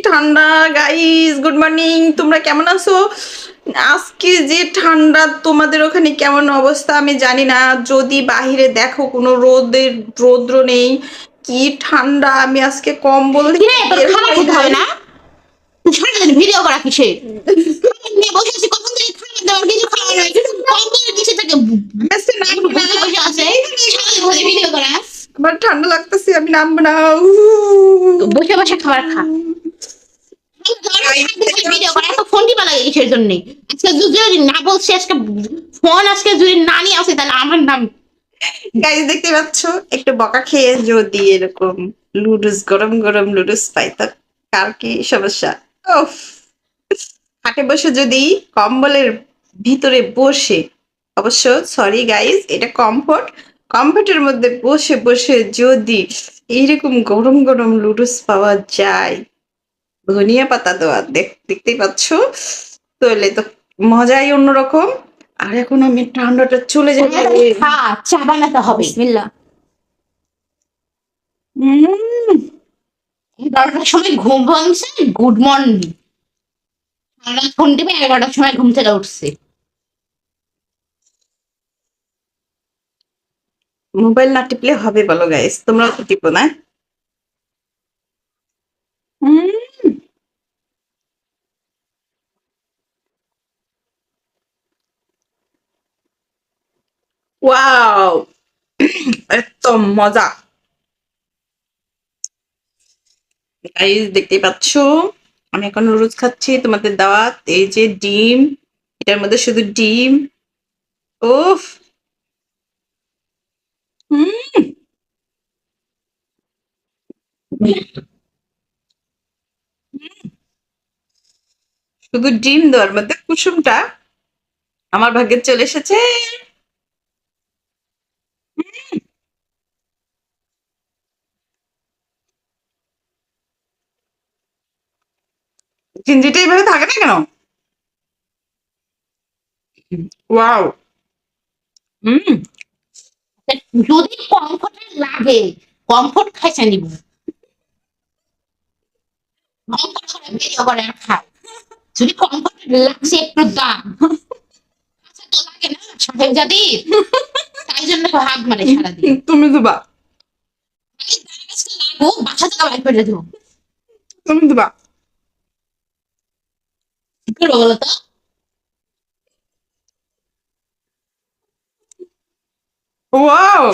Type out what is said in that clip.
ঠান্ডা guys, good morning. তোমরা কেমন আছো? আজকে যে ঠান্ডা, তোমাদের ওখানে কেমন অবস্থা আমি জানি না। যদি বাহিরে দেখো কোনো রৌদ্র নেই, কি ঠান্ডা। আমি আজকে কম্বল কিরে তোর খাবার খেতে হবে না? সারাদিন ভিডিও করা কিসে? নিয়ে বসে আছি কখন থেকে, খাবার দাবার কিছু খাওয়া নাই, কম্বলের নিচে থেকে বসে বসে আছে সারাদিন বসে ভিডিও করা। আমার ঠান্ডা লাগতেছে, আমি নামবো না। বসে বসে খাবার খা। ভিডিও করা এত ফোন টিপা লাগে কিসের জন্য? আজকে যদি না বলছি, আজকে ফোন আজকে যদি না নিয়ে আসে তাহলে আমার নাম। গাইস দেখতে পাচ্ছ, একটু বকা খেয়ে যদি এরকম লুডুস, গরম গরম লুডুস পাই তো কার কি সমস্যা। উফ, খাটে বসে যদি কম্বলের ভিতরে বসে, অবশ্য সরি গাইস, এটা কমফোর্টের মধ্যে বসে বসে যদি এইরকম গরম গরম লুডুস পাওয়া যায়, ধনিয়া পাতা দেওয়া, দেখতেই পাচ্ছ, তাহলে তো মজাই অন্যরকম। আর এখন আমি ঠান্ডাটা চলে যাবে। হ্যাঁ, চা বানাতে হবে। বিসমিল্লাহ। উম, 11টার সময় ঘুম ভাঙছে, গুড মর্নিং। সারা ফোন টিপে 11টার সময় ঘুম থেকে উঠছে। মোবাইল না টিপলে হবে বলো গাইস, তোমরাও তো টিপো না? ওয়াও, এত মজা। গাইস দেখতেই পাচ্ছ, আমি এখন নুডলস খাচ্ছি, তোমাদের দাওয়াত। এই যে ডিম, এটার মধ্যে শুধু ডিম। উফ, হুম, শুধু ডিম দেওয়ার মধ্যে কুসুমটা আমার ভাগ্যে চলে এসেছে। চিংড়িটা এইভাবে থাকে না কেন? ওয়াও, হুম, যদি কমফোর্টের লাগে, কমফোর্ট খাইছে নিব। কমফোর্ট করে ভিডিও করে আর খাও। যদি কমফোর্ট লাগছে একটু দাম, আচ্ছা তো লাগে না সাহেব জাদির, তাই জন্য তো হাত মারে সারাদিন। তুমি দিবা, লাগো বাসা থেকে বাইর করে দেবো। তুমি দিবা। কি করবো বলো তো? ওয়াও,